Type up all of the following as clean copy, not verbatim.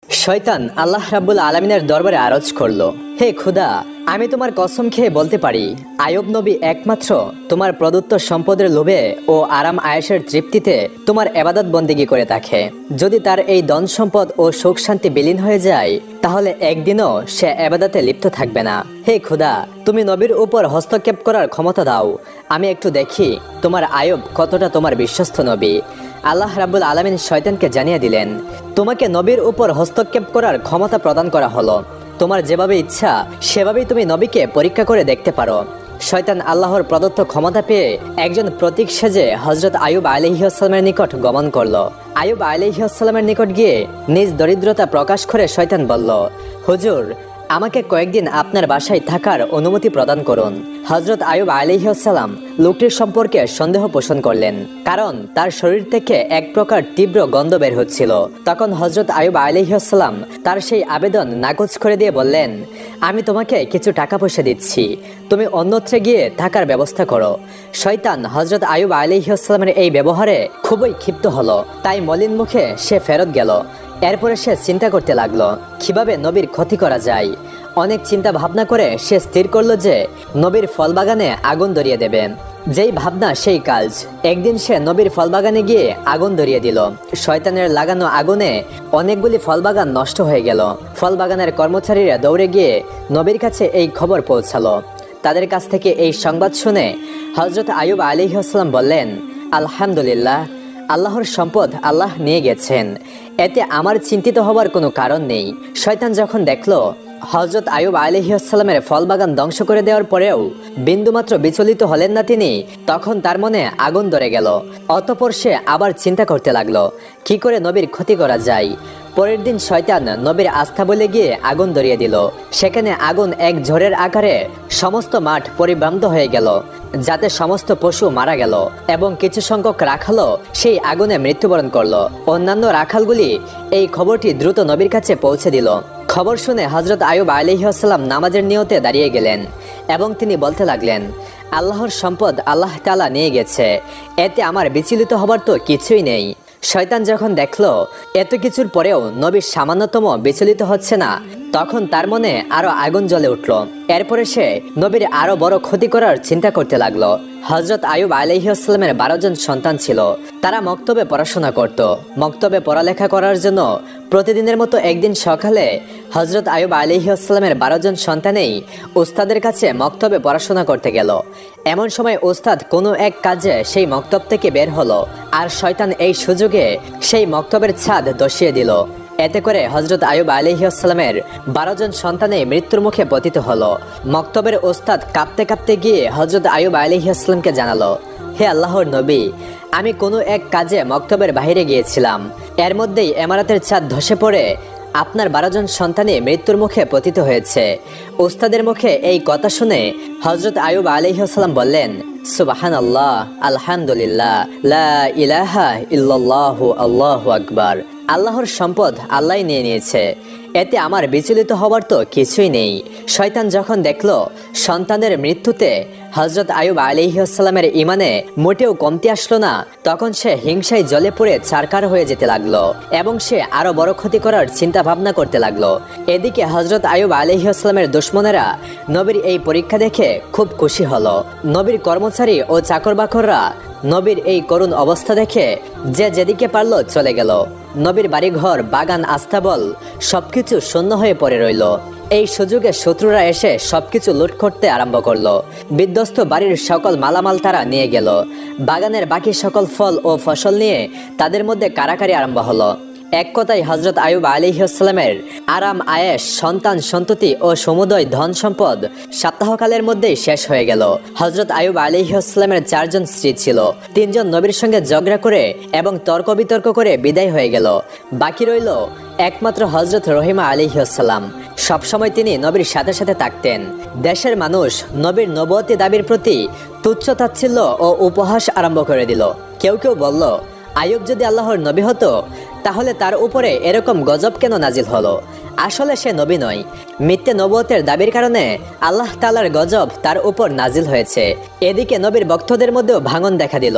শয়তান আল্লাহ রাব্বুল আলামিনের দরবারে আরজ করলো, হে খুদা, আমি তোমার কসম খেয়ে বলতে পারি, আইয়ুব নবী একমাত্র তোমার প্রদত্ত সম্পদের লোভে ও আরাম আয়েশের তৃপ্তিতে তোমার ইবাদত বন্দেগী করে থাকে। যদি তার এই ধন সম্পদ ও সুখ শান্তি বিলীন হয়ে যায়, তাহলে একদিনও সে ইবাদতে লিপ্ত থাকবে না। হে খুদা, তুমি নবীর উপর হস্তক্ষেপ করার ক্ষমতা দাও, আমি একটু দেখি তোমার আইয়ুব কতটা তোমার বিশ্বস্ত নবী। আল্লাহ রাব্বুল আলামিন শয়তানকে জানিয়ে দিলেন, তোমাকে নবীর উপর হস্তক্ষেপ করার ক্ষমতা প্রদান করা হলো। তোমার যেভাবে ইচ্ছা সেভাবেই তুমি নবীকে পরীক্ষা করে দেখতে পারো। শয়তান আল্লাহর প্রদত্ত ক্ষমতা পেয়ে একজন প্রতীক সেজে হযরত আইয়ুব আলাইহিসসালামের নিকট গমন করলো। আইয়ুব আলাইহিসসালামের নিকট গিয়ে নিজ দরিদ্রতা প্রকাশ করে শয়তান বলল, হুজুর, আমাকে কয়েকদিন আপনার বাসায় থাকার অনুমতি প্রদান করুন। হযরত আইয়ুব আলাইহিসসালাম লোকটির সম্পর্কে সন্দেহ পোষণ করলেন, কারণ তার শরীর থেকে এক প্রকার তীব্র গন্ধ বের হচ্ছিল। তখন হযরত আইয়ুব আলাইহিসসালাম তার সেই আবেদন নাকচ করে দিয়ে বললেন, আমি তোমাকে কিছু টাকা পয়সা দিচ্ছি, তুমি অন্যত্রে গিয়ে থাকার ব্যবস্থা করো। শয়তান হযরত আইয়ুব আলাইহিসসালামের এই ব্যবহারে খুবই ক্ষিপ্ত হলো, তাই মলিন মুখে সে ফেরত গেল। এরপরে সে চিন্তা করতে লাগলো, কিভাবে নবীর ক্ষতি করা যায়। অনেক চিন্তা ভাবনা করে সে স্থির করলো যে নবীর ফল বাগানে আগুন ধরিয়ে দেবে। যেই ভাবনা সেই কাজ। একদিন সে নবীর ফল বাগানে গিয়ে আগুন ধরিয়ে দিল। শয়তানের লাগানো আগুনে অনেকগুলি ফল বাগান নষ্ট হয়ে গেল। ফল বাগানের কর্মচারীরা দৌড়ে গিয়ে নবীর কাছে এই খবর পৌঁছালো। তাদের কাছ থেকে এই সংবাদ শুনে হযরত আইয়ুব আলাইহিসসালাম বললেন, আলহামদুলিল্লাহ, আল্লাহর সম্পদ আল্লাহ নিয়ে গেছেন, এতে আমার চিন্তিত হবার কোনো কারণ নেই। শয়তান যখন দেখলো হযরত আইয়ুব আলাইহিসসালামের ফল বাগান ধ্বংস করে দেওয়ার পরেও বিন্দুমাত্র বিচলিত হলেন না তিনি, তখন তার মনে আগুন ধরে গেল। অতঃপর সে আবার চিন্তা করতে লাগলো, কি করে নবীর ক্ষতি করা যায়। পরের দিন শয়তান নবীর আস্থা বলে গিয়ে আগুন ধরিয়ে দিল। সেখানে আগুন এক ঝড়ের আকারে সমস্ত মাঠ পরিভ্রান্ত হয়ে গেল, যাতে সমস্ত পশু মারা গেল এবং কিছু সংখ্যক রাখালও সেই আগুনে মৃত্যুবরণ করলো। অন্যান্য রাখালগুলি এই খবরটি দ্রুত নবীর কাছে পৌঁছে দিল। খবর শুনে হযরত আইয়ুব আলাইহিসসালাম নামাজের নিয়তে দাঁড়িয়ে গেলেন এবং তিনি বলতে লাগলেন, আল্লাহর সম্পদ আল্লাহ তাআলা নিয়ে গেছে, এতে আমার বিচলিত হবার তো কিছুই নেই। শয়তান যখন দেখলো এত কিছুর পরেও নবী সামান্যতম বিচলিত হচ্ছে না, তখন তার মনে আরো আগুন জ্বলে উঠল। এরপরে সে নবীর আরো বড় ক্ষতি করার চিন্তা করতে লাগলো। হযরত আইয়ুব আলাইহিসসালামের 12 জন সন্তান ছিল। তারা মক্তবে পড়াশোনা করত। মক্তবে পড়ালেখা করার জন্য প্রতিদিনের মতো একদিন সকালে হযরত আইয়ুব আলাইহিসসালামের 12 জন সন্তানেই উস্তাদের কাছে মক্তবে পড়াশোনা করতে গেল। এমন সময় উস্তাদ কোনো এক কাজে সেই মক্তব থেকে বের হলো, আর শয়তান এই সুযোগে সেই মক্তবের ছাদ ধসিয়ে দিল। এতে করে হযরত আইয়ুব আলাইহিসসালামের 12 জন সন্তানই মৃত্যুর মুখে পতিত হলো। মক্তবের ওস্তাদ কাঁপতে কাঁপতে গিয়ে হযরত আইয়ুব আলাইহিসসালামকে জানালো, হে আল্লাহর নবী, আমি কোনো এক কাজে মক্তবের বাইরে গিয়েছিলাম, এর মধ্যেই ইমারতের ছাদ ধসে পড়ে আপনার 12 জন সন্তানই মৃত্যুর মুখে পতিত হয়েছে। ওস্তাদের মুখে এই কথা শুনে হযরত আইয়ুব আলাইহিসসালাম বললেন, সুবহানাল্লাহ, আলহামদুলিল্লাহ, লা ইলাহা ইল্লাল্লাহু, আল্লাহু আকবার। আল্লাহর সম্পদ আল্লাহই নিয়ে নিয়েছে, এতে আমার বিচলিত হবার তো কিছুই নেই। শয়তান যখন দেখলো সন্তানের মৃত্যুতে হযরত আইয়ুব আলাইহিসসালামের ঈমানে মোটেও কমতি আসলো না, তখন সে হিংসায় জ্বলে পুড়ে ছারখার হয়ে যেতে লাগলো এবং সে আরো বড় ক্ষতি করার চিন্তা ভাবনা করতে লাগলো। এদিকে হযরত আইয়ুব আলাইহিসসালামের দুশমনেরা নবীর এই পরীক্ষা দেখে খুব খুশি হলো। নবীর কর্মচারী ও চাকরবাকররা নবীর এই করুণ অবস্থা দেখে যে যেদিকে পারলো চলে গেল। নবীর বাড়িঘর, বাগান, আস্তাবল সবকিছু শূন্য হয়ে পড়ে রইল। এই সুযোগে শত্রুরা এসে সবকিছু লুট করতে আরম্ভ করলো। বিধ্বস্ত বাড়ির সকল মালামাল তারা নিয়ে গেল। বাগানের বাকি সকল ফল ও ফসল নিয়ে তাদের মধ্যে কারাকারি আরম্ভ হলো। এক কথায় হযরত আইয়ুব আলাইহিসসালামের আরাম আয়েশ, সন্তান সন্ততি ও সমুদয় ধন সম্পদ সপ্তাহকালের মধ্যেই শেষ হয়ে গেল। হযরত আইয়ুব আলাইহিসসালামের 4 জন স্ত্রী ছিল। 3 জন নবীর সঙ্গে ঝগড়া করে এবং তর্ক বিতর্ক করে বিদায় হয়ে গেল। বাকি রইল একমাত্র হযরত রহিমা আলাইহিসসালাম। সবসময় তিনি নবীর সাথে সাথে থাকতেন। দেশের মানুষ নবীর নবুয়তি দাবির প্রতি তুচ্ছ তাচ্ছিল্য ও উপহাস আরম্ভ করে দিল। কেউ কেউ বলল, আইয়ুব যদি আল্লাহর নবী হতো তাহলে তার উপরে এরকম গজব কেন নাজিল হলো। আসলে সে নবী নয়, মিথ্যে নবুয়তের দাবির কারণে আল্লাহ তাআলার গজব তার উপর নাজিল হয়েছে। এদিকে নবীর ভক্তদের মধ্যেও ভাঙন দেখা দিল।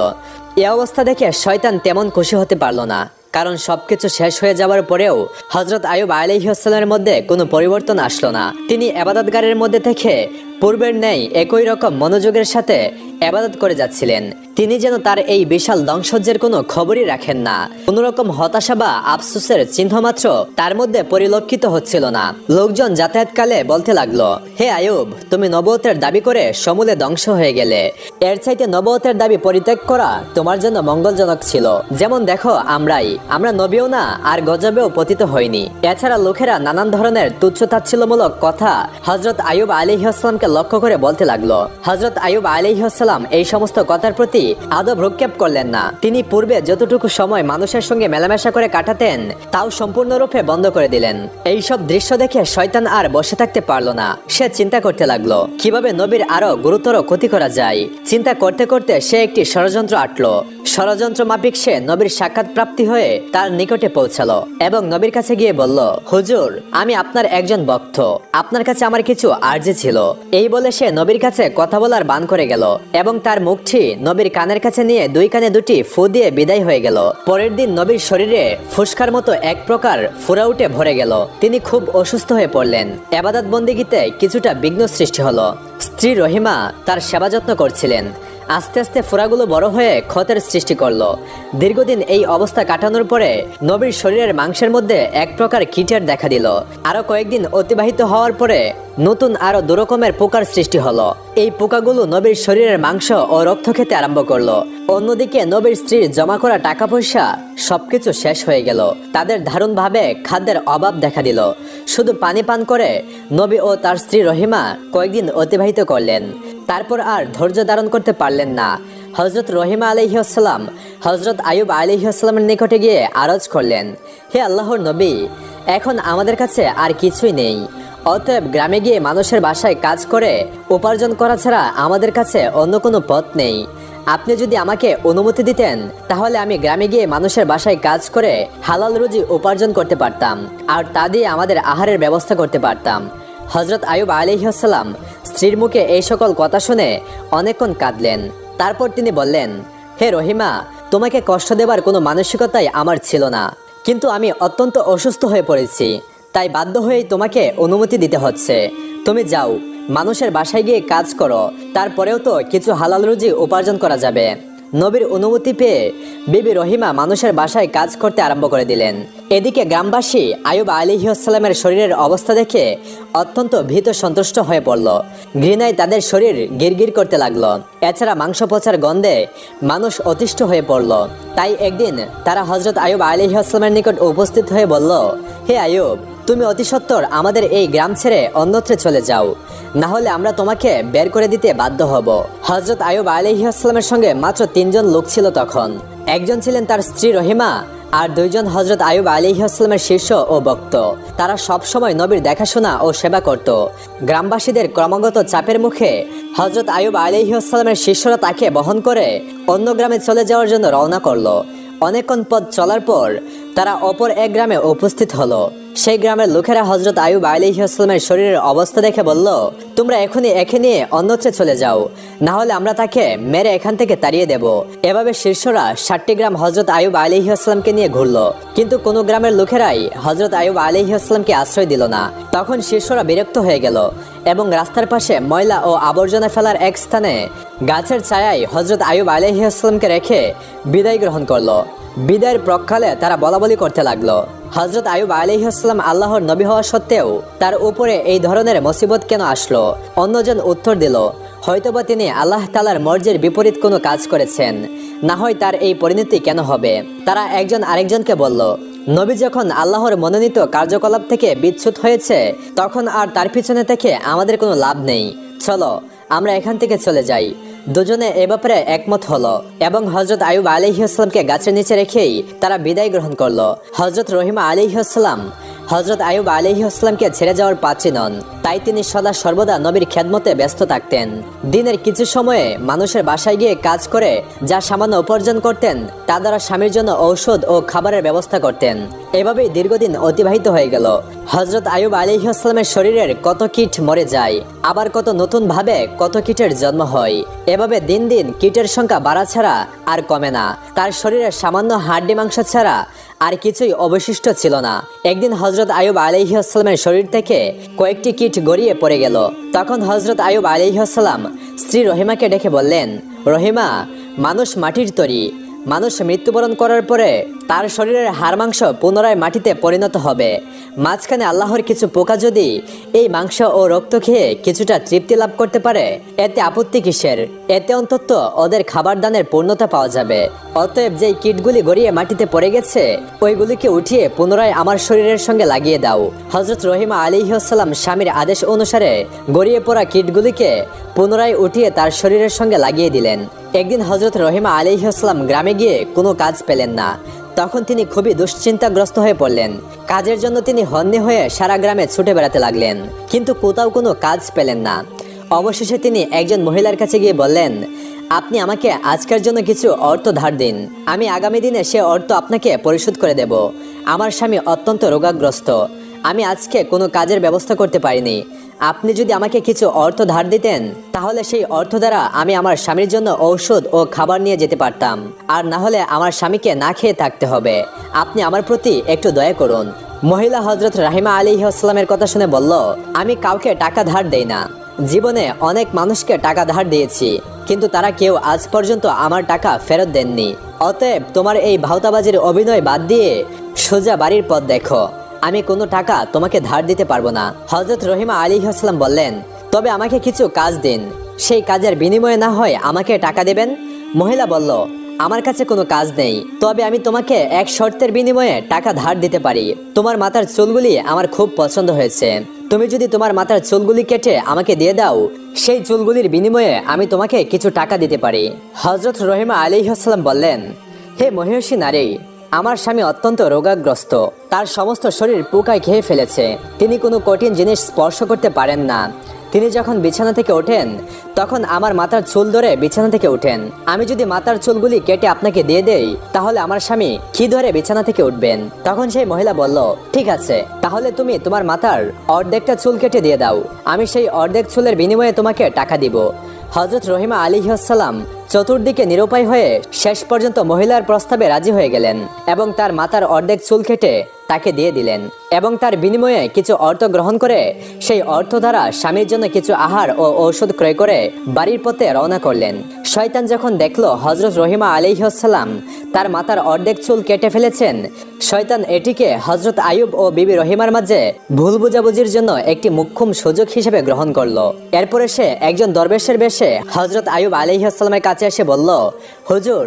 এই অবস্থা দেখে শয়তান তেমন খুশি হতে পারল না। কারণ সবকিছু শেষ হয়ে যাওয়ার পরেও হযরত আইয়ুব আলাইহিস সালামের মধ্যে কোনো পরিবর্তন আসলো না। তিনি ইবাদতগারের মধ্যে থেকে পূর্বের ন্যায় একই রকম মনোযোগের সাথে ইবাদত করে যাচ্ছিলেন। তিনি যেন তার এই বিশাল ধ্বংসযজ্ঞের কোনো খবরই রাখেন না। কোনো রকম হতাশা বা আফসোসের চিহ্ন মাত্র তার মধ্যে পরিলক্ষিত হচ্ছিল না। লোকজন যাতায়াতকালে বলতে লাগলো, হে আইয়ুব, তুমি নবুয়তের দাবি করে সমূলে ধ্বংস হয়ে গেলে। এর চাইতে নবুয়তের দাবি পরিত্যাগ করা তোমার জন্য মঙ্গলজনক ছিল। যেমন দেখো, আমরা নবীও না আর গজবেও পতিত হইনি। এছাড়া লোকেরা নানান ধরনের তুচ্ছ-তাচ্ছিল্যমূলক কথা হযরত আইয়ুব আলাইহিস সালামকে লক্ষ্য করে বলতে লাগলো। হযরত আইয়ুব আলাইহিস সালাম এই সমস্ত কথার প্রতি আদৌ ভ্রুক্ষেপ করলেন না। তিনি পূর্বে যতটুকু সময় মানুষের সঙ্গে মেলামেশা করে কাটাতেন তাও সম্পূর্ণরূপে বন্ধ করে দিলেন। এই সব দৃশ্য দেখে শয়তান আর বসে থাকতে পারল না। সে চিন্তা করতে লাগলো কিভাবে নবীর আরো গুরুতর ক্ষতি করা যায়। চিন্তা করতে করতে সে একটি ষড়যন্ত্র আঁটলো। ষড়যন্ত্র মাফিক সে নবীর সাক্ষাৎ প্রাপ্তি হয়ে তার নিকটে পৌঁছালো এবং নবীর কাছে গিয়ে বলল, হুজুর, আমি আপনার একজন ভক্ত, আপনার কাছে আমার কিছু আরজি ছিল। এই বলে সে নবীর কাছে কথা বলার বান করে গেল এবং তার মুখটি নবীর কানের কাছে নিয়ে দুই কানে দুটি ফু দিয়ে বিদায় হয়ে গেল। পরের দিন নবীর শরীরে ফুসকার মতো এক প্রকার ফুরা উঠে ভরে গেল। তিনি খুব অসুস্থ হয়ে পড়লেন। ইবাদত বন্দেগীতে কিছুটা বিঘ্ন সৃষ্টি হলো। স্ত্রী রহিমা তার সেবা যত্ন করছিলেন। আস্তে আস্তে ফোড়াগুলো বড় হয়ে ক্ষতের সৃষ্টি করলো। দীর্ঘদিন এই অবস্থা কাটানোর পরে নবীর শরীরের মাংসের মধ্যে এক প্রকার কীটের দেখা দিল। আরো কয়েকদিন অতিবাহিত হওয়ার পরে নতুন আরো দুরকমের পোকার সৃষ্টি হলো। এই পোকাগুলো নবীর শরীরের মাংস ও রক্ত খেতে আরম্ভ করলো। অন্যদিকে নবীর স্ত্রীর জমা করা টাকা পয়সা সবকিছু শেষ হয়ে গেল। তাদের দারুণভাবে খাদ্যের অভাব দেখা দিল। শুধু পানি পান করে নবী ও তার স্ত্রী রহিমা কয়েকদিন অতিবাহিত করলেন। তারপর আর ধৈর্য ধারণ করতে পারলেন না। হযরত রহিমা আলাইহিস সালাম হযরত আইয়ুব আলাইহিস সালামের নিকটে গিয়ে আরজ করলেন, হে আল্লাহর নবী, এখন আমাদের কাছে আর কিছুই নেই। অতএব গ্রামে গিয়ে মানুষের বাসায় কাজ করে উপার্জন করা ছাড়া আমাদের কাছে অন্য কোনো পথ নেই। আপনি যদি আমাকে অনুমতি দিতেন তাহলে আমি গ্রামে গিয়ে মানুষের বাসায় কাজ করে হালাল রুজি উপার্জন করতে পারতাম আর তা দিয়ে আমাদের আহারের ব্যবস্থা করতে পারতাম। হযরত আইয়ুব আলাইহিস সালাম স্ত্রীর মুখে এই সকল কথা শুনে অনেকক্ষণ কাঁদলেন। তারপর তিনি বললেন, হে রহিমা, তোমাকে কষ্ট দেবার কোনো মানসিকতাই আমার ছিল না, কিন্তু আমি অত্যন্ত অসুস্থ হয়ে পড়েছি, তাই বাধ্য হয়েই তোমাকে অনুমতি দিতে হচ্ছে। তুমি যাও, মানুষের বাসায় গিয়ে কাজ করো, তারপরেও তো কিছু হালাল রুজি উপার্জন করা যাবে। নবীর অনুমতি পেয়ে বিবি রহিমা মানুষের বাসায় কাজ করতে আরম্ভ করে দিলেন। এদিকে গ্রামবাসী আইয়ুব আলাইহিস সালামের শরীরের অবস্থা দেখে অত্যন্ত ভীত সন্তুষ্ট হয়ে পড়ল। ঘৃণায় তাদের শরীর গিরগির করতে লাগলো। এছাড়া মাংস পচার গন্ধে মানুষ অতিষ্ঠ হয়ে পড়ল। তাই একদিন তারা হযরত আইয়ুব আলাইহিস সালামের নিকট উপস্থিত হয়ে বলল, হে আইয়ুব, তুমি অতি সত্বর আমাদের এই গ্রাম ছেড়ে অন্যত্রে চলে যাও, না হলে আমরা তোমাকে বের করে দিতে বাধ্য হব। হযরত আইয়ুব আলাইহিস সালামের সঙ্গে মাত্র 3 জন লোক ছিল তখন। একজন ছিলেন তার স্ত্রী রহিমা আর 2 জন হযরত আইয়ুব আলাইহিস সালামের শিষ্য ও ভক্ত। তারা সব সময় নবীর দেখাশোনা ও সেবা করত। গ্রামবাসীদের ক্রমাগত চাপের মুখে হযরত আইয়ুব আলাইহিস সালামের শিষ্যরা তাকে বহন করে অন্য গ্রামে চলে যাওয়ার জন্য রওনা করলো। অনেকক্ষণ পথ চলার পর তারা অপর এক গ্রামে উপস্থিত হলো। সেই গ্রামের লোকেরা হযরত আইয়ুব আলাইহিস সালামের শরীরের অবস্থা দেখে বলল, তোমরা এখনই একে নিয়ে অন্যত্রে চলে যাও, না হলে আমরা তাকে মেরে এখান থেকে তাড়িয়ে দেব। এভাবে শিষ্যরা 60টি গ্রাম হযরত আইয়ুব আলাইহিস সালামকে নিয়ে ঘুরলো, কিন্তু কোনো গ্রামের লোকেরাই হযরত আইয়ুব আলাইহিস সালামকে আশ্রয় দিল না। তখন শিষ্যরা বিরক্ত হয়ে গেল এবং রাস্তার পাশে ময়লা ও আবর্জনা ফেলার এক স্থানে গাছের ছায়ায় হযরত আইয়ুব আলাইহিস সালামকে রেখে বিদায় গ্রহণ করলো। বিদায়ের প্রকালে তারা বলাবলি করতে লাগলো, হযরত আইয়ুব আলাইহিস সালাম আল্লাহর নবী হওয়া সত্ত্বেও তার উপরে এই ধরনের মুসিবত কেন আসলো? অন্যজন উত্তর দিল, হয়তোবা তিনি আল্লাহ তাআলার মর্জির বিপরীত কোনো কাজ করেছেন, না হয় তার এই পরিণতি কেন হবে? তারা একজন আরেকজনকে বলল, নবী যখন আল্লাহর মনোনীত কার্যকলাপ থেকে বিচ্যুত হয়েছে তখন আর তার পিছনে থেকে আমাদের কোনো লাভ নেই, চলো আমরা এখান থেকে চলে যাই। দুজনে এ ব্যাপারে একমত হলো এবং হযরত আইয়ুব আলাইহিস সালামকে গাছের নিচে রেখেই তারা বিদায় গ্রহণ করলো। হযরত রহিমা আলাইহিস সালাম হযরত আইয়ুব আলাইহিস সালামকে ছেড়ে যাওয়ার পাত্রী নন। তাই তিনি সদা সর্বদা নবীর খেদমতে ব্যস্ত থাকতেন। দিনের কিছু সময়ে মানুষের বাসায় গিয়ে কাজ করে যা সামান্য উপার্জন করতেন তা দ্বারা স্বামীর জন্য ঔষধ ও খাবারের ব্যবস্থা করতেন। এভাবেই দীর্ঘদিন অতিবাহিত হয়ে গেল। হযরত আইয়ুব আলাইহিস সালামের শরীরের কত কীট মরে যায়, আবার কত নতুন ভাবে কত কীটের জন্ম হয়। এভাবে দিন দিন কীটের সংখ্যা বাড়া ছাড়া আর কমে না। তার শরীরে সামান্য হাড্ডি মাংস ছাড়া আর কিছুই অবশিষ্ট ছিল না। একদিন হযরত আইয়ুব আলাইহিস সালামের শরীর থেকে কয়েকটি কীট গড়িয়ে পড়ে গেল। তখন হযরত আইয়ুব আলাইহিস সালাম স্ত্রী রহিমাকে ডেকে বললেন, রহিমা, মানুষ মাটির তৈরি। মানুষ মৃত্যুবরণ করার পরে তার শরীরের হাড় মাংস পুনরায় মাটিতে পরিণত হবে। মাঝখানে আল্লাহর কিছু পোকা যদি এই মাংস ও রক্ত খেয়ে কিছুটা তৃপ্তি লাভ করতে পারে, এতে আপত্তি কিসের? এতে অন্তত ওদের খাবার দানের পূর্ণতা পাওয়া যাবে। অতএব যেই কীটগুলি গড়িয়ে মাটিতে পড়ে গেছে ওইগুলিকে উঠিয়ে পুনরায় আমার শরীরের সঙ্গে লাগিয়ে দাও। হযরত রহিমা আলাইহিস সালাম স্বামীর আদেশ অনুসারে গড়িয়ে পড়া কীটগুলিকে পুনরায় উঠিয়ে তার শরীরের সঙ্গে লাগিয়ে দিলেন। একদিন হযরত রহিমা আলাইহিস সালাম গ্রামে গিয়ে কোনো কাজ পেলেন না। তখন তিনি খুবই দুশ্চিন্তাগ্রস্ত হয়ে পড়লেন। কাজের জন্য তিনি হন্যে হয়ে সারা গ্রামে ছুটে বেড়াতে লাগলেন, কিন্তু কোথাও কোনো কাজ পেলেন না। অবশেষে তিনি একজন মহিলার কাছে গিয়ে বললেন, আপনি আমাকে আজকের জন্য কিছু অর্থ ধার দিন, আমি আগামী দিনে সে অর্থ আপনাকে পরিশোধ করে দেব। আমার স্বামী অত্যন্ত রোগাগ্রস্ত, আমি আজকে কোনো কাজের ব্যবস্থা করতে পারিনি। আপনি যদি আমাকে কিছু অর্থ ধার দিতেন তাহলে সেই অর্থ দ্বারা আমি আমার স্বামীর জন্য ঔষধ ও খাবার নিয়ে যেতে পারতাম, আর না হলে আমার স্বামীকে না খেয়ে থাকতে হবে। আপনি আমার প্রতি একটু দয়া করুন। মহিলা হযরত রাহিমা আলাইহিস সালামের কথা শুনে বলল, আমি কাউকে টাকা ধার দেই না। জীবনে অনেক মানুষকে টাকা ধার দিয়েছি, কিন্তু তারা কেউ আজ পর্যন্ত আমার টাকা ফেরত দেননি। অতএব তোমার এই ভাওতাবাজির অভিনয় বাদ দিয়ে সোজা বাড়ির পথ দেখো। আমি কোনো টাকা তোমাকে ধার দিতে পারবো না। হযরত রহিমা আলাইহিস সালাম বললেন, তবে আমাকে কিছু কাজ দিন, সেই কাজের বিনিময়ে না হয় আমাকে টাকা দেবেন। মহিলা বলল, আমার কাছে কোনো কাজ নেই, তবে আমি তোমাকে এক শর্তের বিনিময়ে টাকা ধার দিতে পারি। তোমার মাথার চুলগুলি আমার খুব পছন্দ হয়েছে। তুমি যদি তোমার মাথার চুলগুলি কেটে আমাকে দিয়ে দাও, সেই চুলগুলির বিনিময়ে আমি তোমাকে কিছু টাকা দিতে পারি। হযরত রহিমা আলাইহিস সালাম বললেন, হে মহিষী নারী, আমার স্বামী অত্যন্ত রোগাগ্রস্ত, তার সমস্ত শরীর পোকায় খেয়ে ফেলেছে। তিনি কোনো কঠিন জিনিস স্পর্শ করতে পারেন না। তিনি যখন বিছানা থেকে ওঠেন তখন আমার মাথার চুল ধরে বিছানা থেকে ওঠেন। আমি যদি মাথার চুলগুলি কেটে আপনাকে দিয়ে দেই তাহলে আমার স্বামী কি ধরে বিছানা থেকে উঠবেন? তখন সেই মহিলা বলল, ঠিক আছে, তাহলে তুমি তোমার মাথার অর্ধেকটা চুল কেটে দিয়ে দাও, আমি সেই অর্ধেক চুলের বিনিময়ে তোমাকে টাকা দিব। হযরত রহিমা আলাইহিস সালাম চতুর্দিকে নিরুপায় হয়ে শেষ পর্যন্ত মহিলার প্রস্তাবে রাজি হয়ে গেলেন এবং তার মাথার অর্ধেক চুল কেটে তাকে দিয়ে দিলেন এবং তার বিনিময়ে কিছু অর্থ গ্রহণ করে সেই অর্থ দ্বারা স্বামীর জন্য কিছু আহার ও ঔষধ ক্রয় করে বাড়ির পথে রওনা করলেন। শয়তান যখন দেখলো হযরত রহিমা আলাইহিস সালাম তার মাথার অর্ধেক চুল কেটে ফেলেছেন, শয়তান এটিকে হযরত আইয়ুব ও বিবি রহিমার মাঝে ভুল বুঝাবুঝির জন্য একটি মোক্ষম সুযোগ হিসেবে গ্রহণ করলো। এরপরে সে একজন দরবেশের বেশে হযরত আইয়ুব আলাইহিস সালামের কাছে এসে বলল, হুজুর,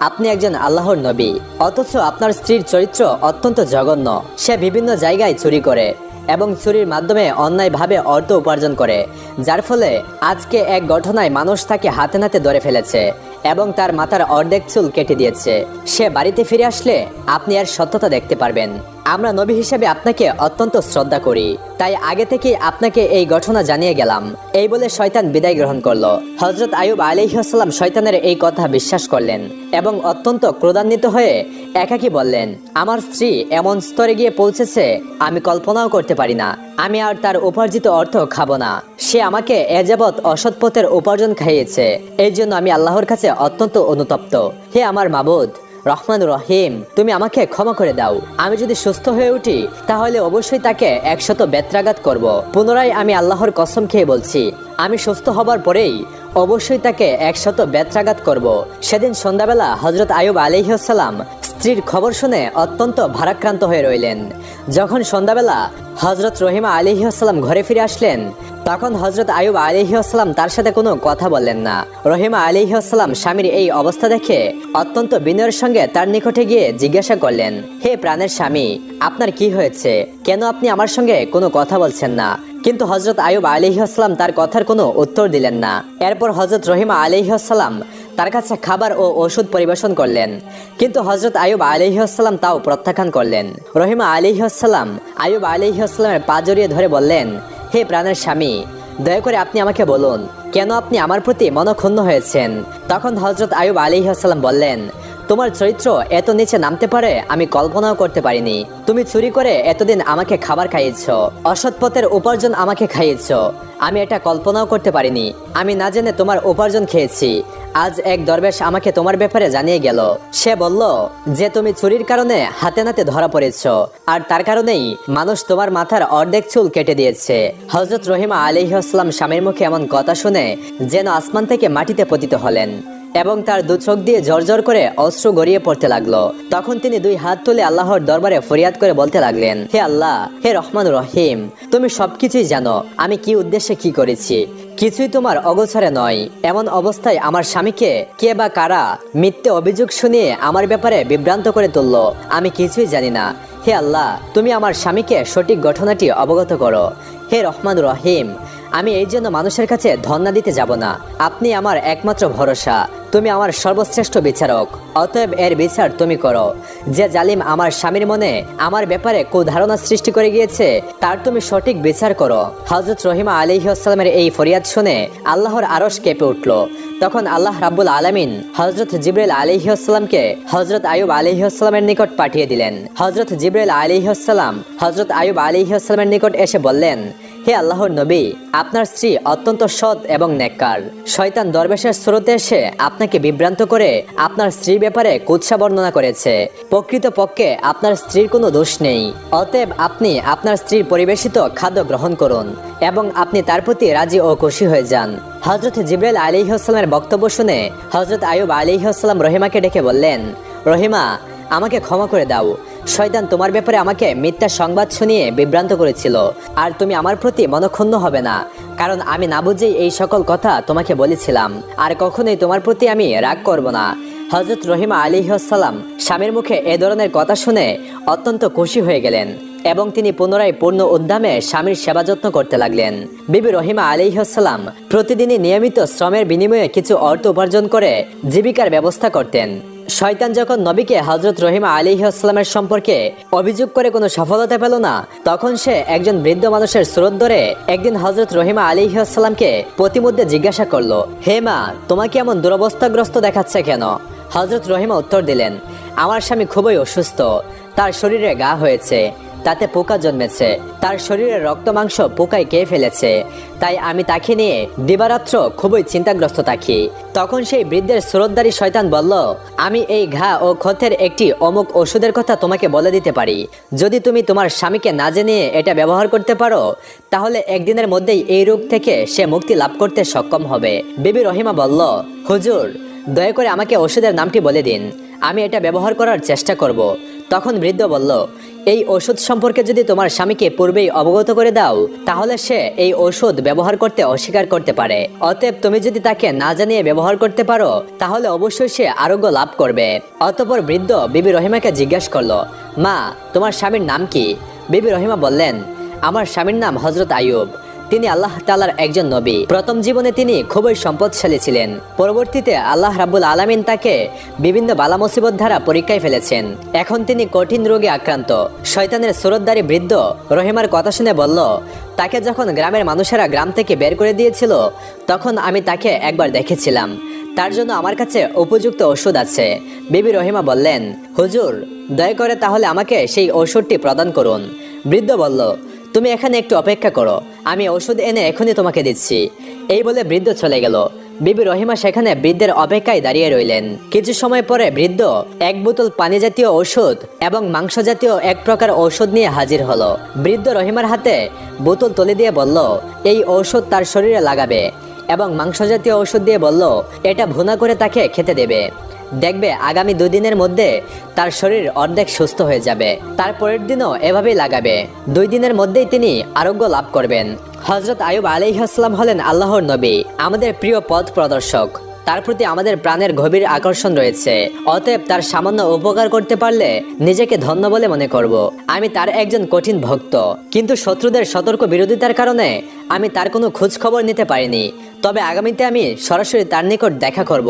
আপনি একজন আল্লাহর নবী, অথচ আপনার স্ত্রীর চরিত্র অত্যন্ত জঘন্য। সে বিভিন্ন জায়গায় চুরি করে এবং চুরির মাধ্যমে অন্যায়ভাবে অর্থ উপার্জন করে, যার ফলে আজকে এক ঘটনায় মানুষ তাকে হাতে নাতে ধরে ফেলেছে এবং তার মাথার অর্ধেক চুল কেটে দিয়েছে। সে বাড়িতে ফিরে আসলে আপনি এর সত্যতা দেখতে পারবেন। আমরা নবী হিসেবে আপনাকে অত্যন্ত শ্রদ্ধা করি, তাই আগে থেকে আপনাকে এই ঘটনা জানিয়ে গেলাম। এই বলে শয়তান বিদায় গ্রহণ করলো। হযরত আইয়ুব আলাইহিস সালাম শয়তানের এই কথা বিশ্বাস করলেন এবং অত্যন্ত ক্রোধান্বিত হয়ে একাকী বললেন, আমার স্ত্রী এমন স্তরে গিয়ে পৌঁছেছে আমি কল্পনাও করতে পারি না। আমি আর তার উপার্জিত অর্থ খাবো না। সে আমাকে এযাবৎ অসৎ পথের উপার্জন খাইয়েছে, এই জন্য আমি আল্লাহর কাছে অত্যন্ত অনুতপ্ত। হে আমার মাবুদ রহমান রহিম, তুমি আমাকে ক্ষমা করে দাও। আমি যদি সুস্থ হয়ে উঠি তাহলে অবশ্যই তাকে 100 বেত্রাঘাত করব। পুনরায় আমি আল্লাহর কসম খেয়ে বলছি, আমি সুস্থ হবার পরেই অবশ্যই তাকে 100 বেত্রাঘাত করব। সেদিন সন্ধ্যাবেলা হযরত আইয়ুব আলাইহিস সালাম স্ত্রীর খবর শুনে অত্যন্ত ভারাক্রান্ত হয়ে রইলেন। যখন সন্ধ্যাবেলা হযরত রহিমা আলাইহিস সালাম ঘরে ফিরে আসলেন তখন হযরত আইয়ুব আলাইহিস সালাম তার সাথে কোনো কথা বললেন না। রহিমা আলাইহিস সালাম স্বামীর এই অবস্থা দেখে অত্যন্ত বিনয়ের সঙ্গে তার নিকটে গিয়ে জিজ্ঞাসা করলেন, হে প্রাণের স্বামী, আপনার কি হয়েছে? কেন আপনি আমার সঙ্গে কোনো কথা বলছেন না? কিন্তু হযরত আইয়ুব আলাইহিস সালাম তার কথার কোনো উত্তর দিলেন না। এরপর হযরত রহিমা আলাইহিস সালাম তার কাছে খাবার ও ওষুধ পরিবেশন করলেন, কিন্তু হযরত আইয়ুব আলাইহিস সালাম তাও প্রত্যাখ্যান করলেন। রহিমা আলাইহিস সালাম আইয়ুব আলাইহিস সালামের পা জড়িয়ে ধরে বললেন, হে প্রাণের স্বামী, দয়া করে আপনি আমাকে বলুন কেন আপনি আমার প্রতি মনক্ষুণ্ণ হয়েছেন। তখন হযরত আইয়ুব আলাইহিস সালাম বললেন, তোমার চরিত্র এত নিচে নামতে পারে আমি কল্পনাও করতে পারিনি। তুমি চুরি করে এতদিন আমাকে খাবার খাইয়েছ, অসৎ পথের উপার্জন আমাকে খাইয়েছ, আমি এটা কল্পনাও করতে পারিনি। আমি না জেনে তোমার উপার্জন খেয়েছি। আজ এক দরবেশ আমাকে তোমার ব্যাপারে জানিয়ে গেল। সে বলল যে তুমি চুরির কারণে হাতে নাতে ধরা পড়েছ, আর তার কারণেই মানুষ তোমার মাথার অর্ধেক চুল কেটে দিয়েছে। হযরত রহিমা আলাইহিস সালাম স্বামীর মুখে এমন কথা শুনে যেন আসমান থেকে মাটিতে পতিত হলেন এবং তার দু চোখ দিয়ে ঝরঝর করে অশ্রু গড়িয়ে পড়তে লাগলো। তখন তিনি দুই হাত তুলে আল্লাহর দরবারে ফরিয়াদ করে বলতে লাগলেন, হে আল্লাহ, হে রহমান রহিম, তুমি সবকিছুই জানো আমি কি উদ্দেশ্যে কি করেছি। কিছুই তোমার অগোচরে নয়। এমন অবস্থায় আমার স্বামীকে কে বা কারা মিথ্যে অভিযোগ শুনিয়ে আমার ব্যাপারে বিভ্রান্ত করে তুললো, আমি কিছুই জানি না। হে আল্লাহ, তুমি আমার স্বামীকে সঠিক ঘটনাটি অবগত করো। হে রহমান রহিম, আমি এই জন্য মানুষের কাছে ধন্না দিতে যাব না। আপনি আমার একমাত্র ভরসা, তুমি আমার সর্বশ্রেষ্ঠ বিচারক, অতএব এর বিচার তুমি করো। যে জালিম আমার স্বামীর মনে আমার ব্যাপারে কুধারণা সৃষ্টি করে গিয়েছে তার তুমি সঠিক বিচার করো। হযরত রহিমা আলাইহিস সালামের এই ফরিয়াদ শুনে আল্লাহর আরশ কেঁপে উঠল। তখন আল্লাহ রাব্বুল আলামিন হযরত জিবরাইল আলাইহিস সালামকে হযরত আইয়ুব আলাইহিস সালামের নিকট পাঠিয়ে দিলেন। হযরত জিবরাইল আলাইহিস সালাম হযরত আইয়ুব আলাইহিস সালামের নিকট এসে বললেন, হে আল্লাহর নবী, আপনার স্ত্রী অত্যন্ত সৎ এবং নেককার। শয়তান দরবেশের স্রোতে এসে আপনাকে বিভ্রান্ত করে আপনার স্ত্রীর ব্যাপারে কুৎসা বর্ণনা করেছে। প্রকৃতপক্ষে আপনার স্ত্রীর কোনো দোষ নেই। অতএব আপনি আপনার স্ত্রীর পরিবেশিত খাদ্য গ্রহণ করুন এবং আপনি তার প্রতি রাজি ও খুশি হয়ে যান। হযরত জিবরাইল আলাইহিস সালামের বক্তব্য শুনে হযরত আইয়ুব আলাইহিস সালাম রহিমাকে ডেকে বললেন, রহিমা, আমাকে ক্ষমা করে দাও। শয়তান তোমার ব্যাপারে আমাকে মিথ্যা সংবাদ শুনিয়ে বিভ্রান্ত করেছিল। আর তুমি আমার প্রতি মনক্ষুণ্ণ হবে না, কারণ আমি না বুঝেই এই সকল কথা তোমাকে বলেছিলাম। আর কখনোই তোমার প্রতি আমি রাগ করব না। হযরত রহিমা আলাইহিস সালাম স্বামীর মুখে এ ধরনের কথা শুনে অত্যন্ত খুশি হয়ে গেলেন এবং তিনি পুনরায় পূর্ণ উদ্যমে স্বামীর সেবা যত্ন করতে লাগলেন। বিবি রহিমা আলাইহিস সালাম প্রতিদিনই নিয়মিত শ্রমের বিনিময়ে কিছু অর্থ উপার্জন করে জীবিকার ব্যবস্থা করতেন। শয়তান যখন নবীকে হযরত রহিমা আলাইহিস সালামের সম্পর্কে অভিযোগ করে কোনো সফলতা পেল না, তখন সে একজন বৃদ্ধ মানুষের স্রোত ধরে একদিন হযরত রহিমা আলাইহিস সালামকে প্রতিমধ্যে জিজ্ঞাসা করলো, হে মা, তোমাকে এমন দুরবস্থাগ্রস্ত দেখাচ্ছে কেন? হযরত রহিমা উত্তর দিলেন, আমার স্বামী খুবই অসুস্থ, তার শরীরে ঘা হয়েছে, তাতে পোকা জন্মেছে, তার শরীরের রক্ত মাংস পোকায় খেয়ে ফেলেছে, তাই আমি তাকে নিয়ে দিবারাত্র খুবই চিন্তাগ্রস্ত থাকি। তখন সেই বৃদ্ধের স্রোতধারী শয়তান বলল, আমি এই ঘা ও ক্ষতের একটি অমুক ওষুধের কথা তোমাকে বলে দিতে পারি। যদি তুমি তোমার স্বামীকে না জেনে এটা ব্যবহার করতে পারো, তাহলে একদিনের মধ্যেই এই রোগ থেকে সে মুক্তি লাভ করতে সক্ষম হবে। বিবি রহিমা বলল, হুজুর, দয়া করে আমাকে ওষুধের নামটি বলে দিন, আমি এটা ব্যবহার করার চেষ্টা করব। তখন বৃদ্ধ বলল, এই ওষুধ সম্পর্কে যদি তোমার স্বামীকে পূর্বেই অবগত করে দাও, তাহলে সে এই ওষুধ ব্যবহার করতে অস্বীকার করতে পারে। অতএব তুমি যদি তাকে না জানিয়ে ব্যবহার করতে পারো, তাহলে অবশ্যই সে আরোগ্য লাভ করবে। অতঃপর বৃদ্ধ বিবি রহিমাকে জিজ্ঞাসা করলো, মা, তোমার স্বামীর নাম কি? বিবি রহিমা বললেন, আমার স্বামীর নাম হযরত আইয়ুব। তিনি আল্লাহ তাআলার একজন নবী। প্রথম জীবনে তিনি খুবই সম্পদশালী ছিলেন। পরবর্তীতে আল্লাহ রাব্বুল আলামিন তাকে বিভিন্ন বালা মুসিবত দ্বারা পরীক্ষায় ফেলেছেন। এখন তিনি কঠিন রোগে আক্রান্ত। শয়তানের স্রোতধারী বৃদ্ধ রহিমার কথা শুনে বলল, তাকে যখন গ্রামের মানুষেরা গ্রাম থেকে বের করে দিয়েছিল, তখন আমি তাকে একবার দেখেছিলাম। তার জন্য আমার কাছে উপযুক্ত ওষুধ আছে। বিবি রহিমা বললেন, হুজুর, দয়া করে তাহলে আমাকে সেই ওষুধটি প্রদান করুন। বৃদ্ধ বলল, তুমি এখানে একটু অপেক্ষা করো, আমি ওষুধ এনে এখনই তোমাকে দিচ্ছি। এই বলে বৃদ্ধ চলে গেল। বিবি রহিমা সেখানে বৃদ্ধের অপেক্ষায় দাঁড়িয়ে রইলেন। কিছু সময় পরে বৃদ্ধ এক বোতল পানি জাতীয় ঔষধ এবং মাংস জাতীয় এক প্রকার ঔষধ নিয়ে হাজির হলো। বৃদ্ধ রহিমার হাতে বোতল তুলে দিয়ে বলল, এই ঔষধ তার শরীরে লাগাবে, এবং মাংস জাতীয় ঔষধ দিয়ে বলল, এটা ভুনা করে তাকে খেতে দেবে। দেখবে আগামী 2 দিনের মধ্যে তার শরীর অর্ধেক সুস্থ হয়ে যাবে। তারপরের দিনও এভাবেই লাগাবে। 2 দিনের মধ্যেই তিনি আরোগ্য লাভ করবেন। হযরত আইয়ুব আলাইহিস সালাম হলেন আল্লাহর নবী, আমাদের প্রিয় পথ প্রদর্শক। তার প্রতি আমাদের প্রাণের গভীর আকর্ষণ রয়েছে। অতএব তার সামান্য উপকার করতে পারলে নিজেকে ধন্য বলে মনে করব। আমি তার একজন কঠিন ভক্ত, কিন্তু শত্রুদের সতর্ক বিরোধিতার কারণে আমি তার কোনো খোঁজ খবর নিতে পারিনি। তবে আগামীতে আমি সরাসরি তার নিকট দেখা করব।